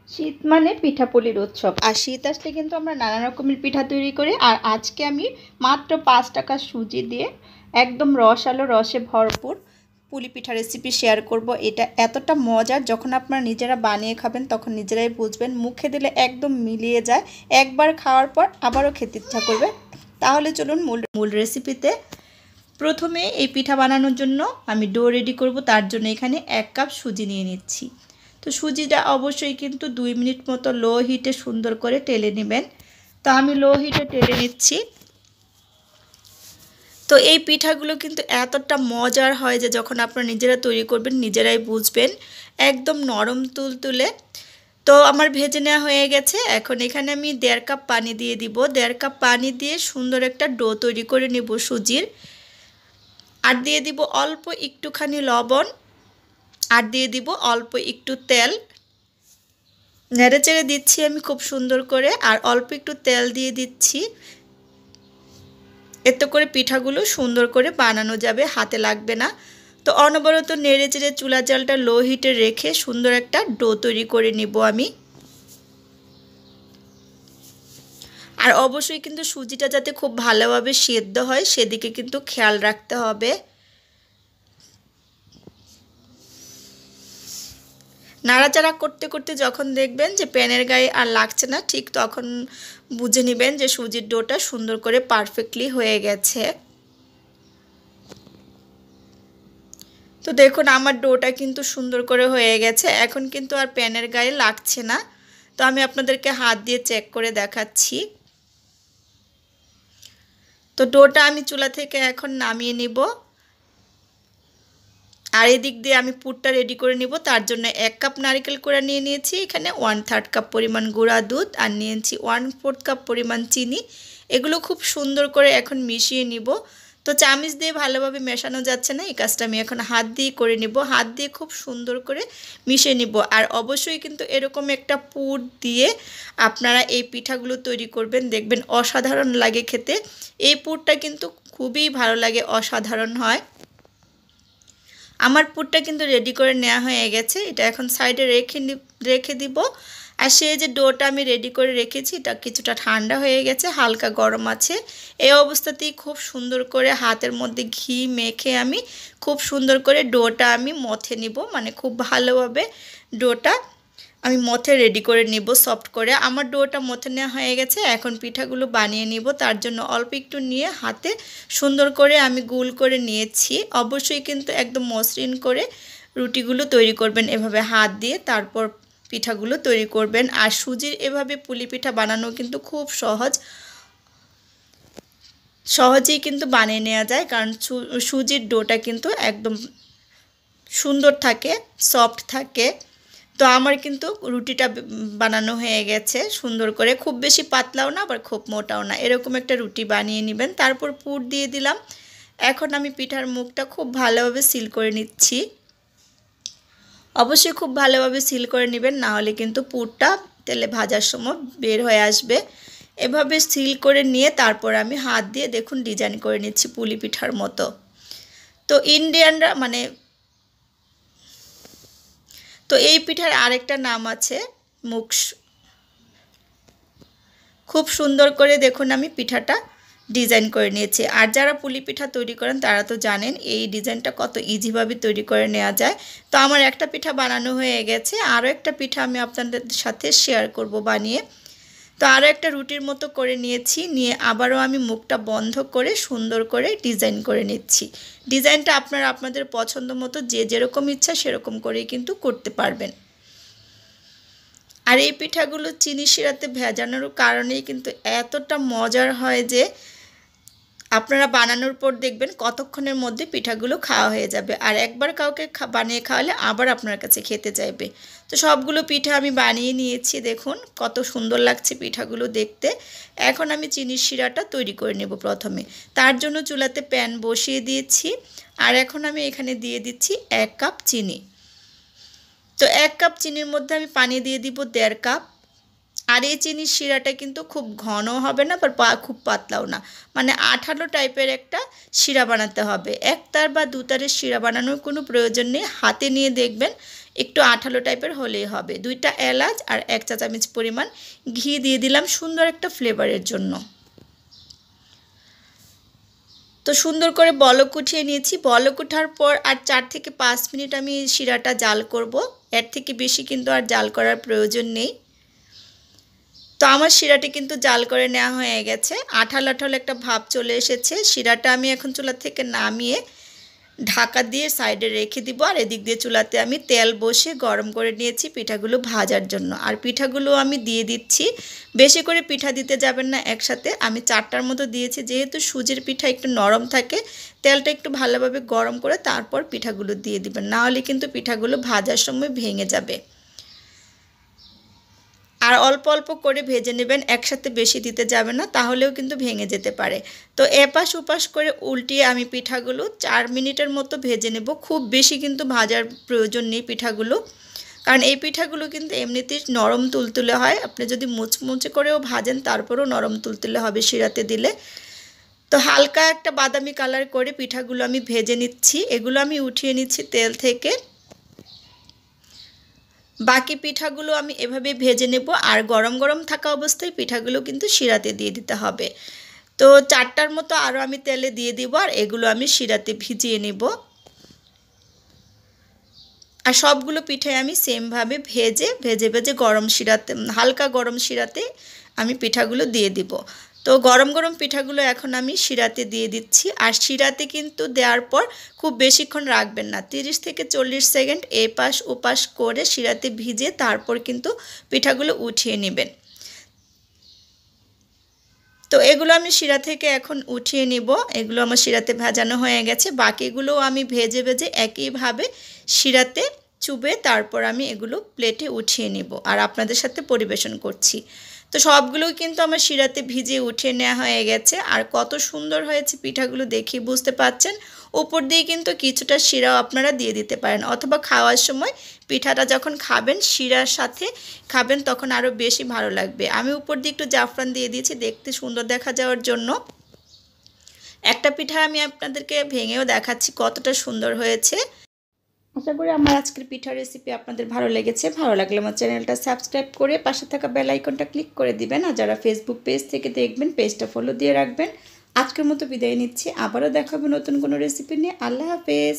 শীত মানে পিঠাপুলির উৎসব। আর শীত আসলে কিন্তু আমরা নানা রকমের পিঠা তৈরি করি। আর আজকে আমি মাত্র 5 টাকা সুজি দিয়ে একদম রসালো রসে ভরপুর পুলি পিঠা রেসিপি শেয়ার করব। এটা এতটা মজার, যখন আপনারা নিজেরা বানিয়ে খাবেন তখন নিজেরাই বুঝবেন, মুখে দিলে একদম মিলিয়ে যায়। একবার খাওয়ার পর আবারও খেতে ইচ্ছা করবে। তাহলে চলুন মূল রেসিপিতে। প্রথমে এই পিঠা বানানোর জন্য আমি ডো রেডি করব। তার জন্য এখানে 1 কাপ সুজি নিয়ে নিচ্ছি। তো সুজিটা অবশ্যই কিন্তু 2 মিনিট মতো লো হিটে সুন্দর করে টেলে নেবেন। তো আমি লো হিটে টেলে নিচ্ছি। তো এই পিঠাগুলো কিন্তু এতটা মজার হয় যে যখন আপনারা নিজেরা তৈরি করবেন নিজেরাই বুঝবেন, একদম নরম তুলতুলে। তো আমার ভেজে নেওয়া হয়ে গেছে। এখন এখানে আমি 1.5 কাপ পানি দিয়ে দিব। 1.5 কাপ পানি দিয়ে সুন্দর একটা ডো তৈরি করে নেব সুজির। আর দিয়ে দিব অল্প একটুখানি লবণ, আর দিয়ে দিব অল্প একটু তেল। নেড়ে চেড়ে দিচ্ছি আমি খুব সুন্দর করে, আর অল্প একটু তেল দিয়ে দিচ্ছি। এতে করে পিঠাগুলো সুন্দর করে বানানো যাবে, হাতে লাগবে না। তো অনবরত নেড়ে চেড়ে চুলা জালটা লো হিটে রেখে সুন্দর একটা ডো তৈরি করে নিব আমি। আর অবশ্যই কিন্তু সুজিটা যাতে খুব ভালোভাবে সেদ্ধ হয় সেদিকে কিন্তু খেয়াল রাখতে হবে। নাড়াচাড়া করতে করতে যখন দেখবেন যে প্যানের গায়ে আর লাগছে না, ঠিক তখন বুঝে নেবেন যে সুজির ডোটা সুন্দর করে পারফেক্টলি হয়ে গেছে। তো দেখুন আমার ডোটা কিন্তু সুন্দর করে হয়ে গেছে। এখন কিন্তু আর প্যানের গায়ে লাগছে না। তো আমি আপনাদেরকে হাত দিয়ে চেক করে দেখাচ্ছি। তো ডোটা আমি চুলা থেকে এখন নামিয়ে নিব। আর এদিক দিয়ে আমি পুরটা রেডি করে নিব। তার জন্য 1 কাপ নারকেল কোড়া নিয়ে নিয়েছি, এখানে 1/3 কাপ পরিমাণ গুঁড়া দুধ, আর নিয়েছি 1/4 কাপ পরিমাণ চিনি। এগুলো খুব সুন্দর করে এখন মিশিয়ে নিব। তো চামচ দিয়ে ভালোভাবে মেশানো যাচ্ছে না, এই কাজটা আমি এখন হাত দিয়ে করে নিব। হাত দিয়ে খুব সুন্দর করে মিশিয়ে নিব। আর অবশ্যই কিন্তু এরকম একটা পুর দিয়ে আপনারা এই পিঠাগুলো তৈরি করবেন, দেখবেন অসাধারণ লাগে খেতে। এই পুরটা কিন্তু খুবই ভালো লাগে, অসাধারণ হয়। আমার পুরটা কিন্তু রেডি করে নেওয়া হয়ে গেছে। এটা এখন সাইডে রেখে দিব। আর সেই যে ডোটা আমি রেডি করে রেখেছি এটা কিছুটা ঠান্ডা হয়ে গেছে, হালকা গরম আছে। এই অবস্থাতেই খুব সুন্দর করে হাতের মধ্যে ঘি মেখে আমি খুব সুন্দর করে ডোটা আমি মথে নিব, মানে খুব ভালোভাবে ডোটা আমি মথে রেডি করে নিব সফট করে। আমার ডোটা মথে নেওয়া হয়ে গেছে। এখন পিঠাগুলো বানিয়ে নিব। তার জন্য অল্প একটু নিয়ে হাতে সুন্দর করে আমি গোল করে নিয়েছি। অবশ্যই কিন্তু একদম মসৃণ করে রুটিগুলো তৈরি করবেন এভাবে হাত দিয়ে, তারপর পিঠাগুলো তৈরি করবেন। আর সুজির এভাবে পুলি পিঠা বানানো কিন্তু খুব সহজেই কিন্তু বানিয়ে নেওয়া যায়, কারণ সুজির ডোটা কিন্তু একদম সুন্দর থাকে, সফট থাকে। তো আমার কিন্তু রুটিটা বানানো হয়ে গেছে সুন্দর করে, খুব বেশি পাতলাও না আবার খুব মোটাও না, এরকম একটা রুটি বানিয়ে নেবেন। তারপর পুর দিয়ে দিলাম। এখন আমি পিঠার মুখটা খুব ভালোভাবে সিল করে নিচ্ছি। অবশ্যই খুব ভালোভাবে সিল করে নেবেন, না হলে কিন্তু পুরটা তেলে ভাজার সময় বের হয়ে আসবে। এভাবে সিল করে নিয়ে তারপর আমি হাত দিয়ে দেখুন ডিজাইন করে নিচ্ছি পুলি পিঠার মতো। তো ইন্ডিয়ানরা তো এই পিঠার আরেকটা নাম আছে মুখ। খুব সুন্দর করে দেখুন আমি পিঠাটা ডিজাইন করে নিয়েছি। আর যারা পুলি পিঠা তৈরি করেন তারা তো জানেন এই ডিজাইনটা কত ইজিভাবে তৈরি করে নেওয়া যায়। তো আমার একটা পিঠা বানানো হয়ে গেছে, আরও একটা পিঠা আমি আপনাদের সাথে শেয়ার করব বানিয়ে। তো আরও একটা রুটির মতো করে নিয়েছি, নিয়ে আবারও আমি মুখটা বন্ধ করে সুন্দর করে ডিজাইন করে নিচ্ছি। ডিজাইনটা আপনারা আপনাদের পছন্দ মতো যে যেরকম ইচ্ছা সেরকম করেই কিন্তু করতে পারবেন। আর এই পিঠাগুলো চিনি শিরাতে ভেজানোর কারণেই কিন্তু এতটা মজার হয় যে আপনারা বানানোর পর দেখবেন কতক্ষণের মধ্যে পিঠাগুলো খাওয়া হয়ে যাবে। আর একবার কাউকে বানিয়ে খাওয়ালে আবার আপনার কাছে খেতে চাইবে। তো সবগুলো পিঠা আমি বানিয়ে নিয়েছি, দেখুন কত সুন্দর লাগছে পিঠাগুলো দেখতে। এখন আমি চিনির শিরাটা তৈরি করে নেব প্রথমে। তার জন্য চুলাতে প্যান বসিয়ে দিয়েছি। আর এখন আমি এখানে দিয়ে দিচ্ছি 1 কাপ চিনি। তো 1 কাপ চিনির মধ্যে আমি পানি দিয়ে দিব 1.5 কাপ। আর এই চিনির শিরাটা কিন্তু খুব ঘন হবে না, আবার খুব পাতলাও না, মানে আঠালো টাইপের একটা শিরা বানাতে হবে। 1 তার বা 2 তারের শিরা বানানোর কোনো প্রয়োজন নেই। হাতে নিয়ে দেখবেন একটু আঠালো টাইপের হলেই হবে। 2টা এলাচ আর 1 চা চামচ পরিমাণ ঘি দিয়ে দিলাম সুন্দর একটা ফ্লেভারের জন্য। তো সুন্দর করে বলক উঠিয়ে নিয়েছি। বলক ওঠার পর আর 4 থেকে 5 মিনিট আমি শিরাটা জাল করব। এর থেকে বেশি কিন্তু আর জাল করার প্রয়োজন নেই। তো আমার শিরাটি কিন্তু জাল করে নেওয়া হয়ে গেছে, আঠালো আঠালো একটা ভাব চলে এসেছে। শিরাটা আমি এখন চুলা থেকে নামিয়ে ঢাকা দিয়ে সাইডে রেখে দিব। আর এদিক দিয়ে চুলাতে আমি তেল বসিয়ে গরম করে নিয়েছি পিঠাগুলো ভাজার জন্য। আর পিঠাগুলো আমি দিয়ে দিচ্ছি। বেশি করে পিঠা দিতে যাবেন না একসাথে, আমি 4টার মতো দিয়েছি। যেহেতু সুজির পিঠা একটু নরম থাকে, তেলটা একটু ভালোভাবে গরম করে তারপর পিঠাগুলো দিয়ে দিবেন, না হলে কিন্তু পিঠাগুলো ভাজার সময় ভেঙে যাবে। আর অল্প অল্প করে ভেজে নেবেন, একসাথে বেশি দিতে যাবে না, তাহলেও কিন্তু ভেঙে যেতে পারে। তো এপাশ ওপাশ করে উল্টিয়ে আমি পিঠাগুলো 4 মিনিটের মতো ভেজে নেব। খুব বেশি কিন্তু ভাজার প্রয়োজন নেই পিঠাগুলো, কারণ এই পিঠাগুলো কিন্তু এমনিতেই নরম তুলতুলে হয়। আপনি যদি মুচমুচে করেও ভাজেন তারপরেও নরম তুলতুলে হবে শিরাতে দিলে। তো হালকা একটা বাদামি কালার করে পিঠাগুলো আমি ভেজে নিচ্ছি। এগুলো আমি উঠিয়ে নিচ্ছি তেল থেকে। বাকি পিঠাগুলো আমি এভাবে ভেজে নেব। আর গরম গরম থাকা অবস্থায় পিঠাগুলো কিন্তু শিরাতে দিয়ে দিতে হবে। তো 4টার মতো আরও আমি তেলে দিয়ে দিব, আর এগুলো আমি শিরাতে ভিজিয়ে নেব। আর সবগুলো পিঠাই আমি সেমভাবে ভেজে ভেজে ভেজে গরম শিরাতে, হালকা গরম শিরাতে আমি পিঠাগুলো দিয়ে দিব। তো গরম গরম পিঠাগুলো এখন আমি শিরাতে দিয়ে দিচ্ছি। আর শিরাতে কিন্তু দেওয়ার পর খুব বেশিক্ষণ রাখবেন না, 30 থেকে 40 সেকেন্ড এপাশ ওপাশ করে শিরাতে ভিজে তারপর কিন্তু পিঠাগুলো উঠিয়ে নেবেন। তো এগুলো আমি শিরা থেকে এখন উঠিয়ে নিব। এগুলো আমার শিরাতে ভাজানো হয়ে গেছে। বাকিগুলোও আমি ভেজে ভেজে একইভাবে শিরাতে চুবে তারপর আমি এগুলো প্লেটে উঠিয়ে নিব আর আপনাদের সাথে পরিবেশন করছি। তো সবগুলোই কিন্তু আমার শিরাতে ভিজিয়ে উঠিয়ে নেওয়া হয়ে গেছে। আর কত সুন্দর হয়েছে পিঠাগুলো দেখে বুঝতে পাচ্ছেন। উপর দিয়ে কিন্তু কিছুটা শিরাও আপনারা দিয়ে দিতে পারেন, অথবা খাওয়ার সময় পিঠাটা যখন খাবেন শিরার সাথে খাবেন তখন আরও বেশি ভালো লাগবে। আমি উপর দিয়ে একটু জাফরান দিয়ে দিয়েছি দেখতে সুন্দর দেখা যাওয়ার জন্য। একটা পিঠা আমি আপনাদেরকে ভেঙেও দেখাচ্ছি কতটা সুন্দর হয়েছে। আশা করি আমার আজকের পিঠার রেসিপি আপনাদের ভালো লেগেছে। ভালো লাগলে আমার চ্যানেলটা সাবস্ক্রাইব করে পাশে থাকা বেল আইকনটা ক্লিক করে দিবেন। আর যারা ফেসবুক পেজ থেকে দেখবেন পেজটা ফলো দিয়ে রাখবেন। আজকের মতো বিদায় নিচ্ছি, আবারও দেখাবো নতুন কোনো রেসিপি নিয়ে। আল্লাহ হাফেজ।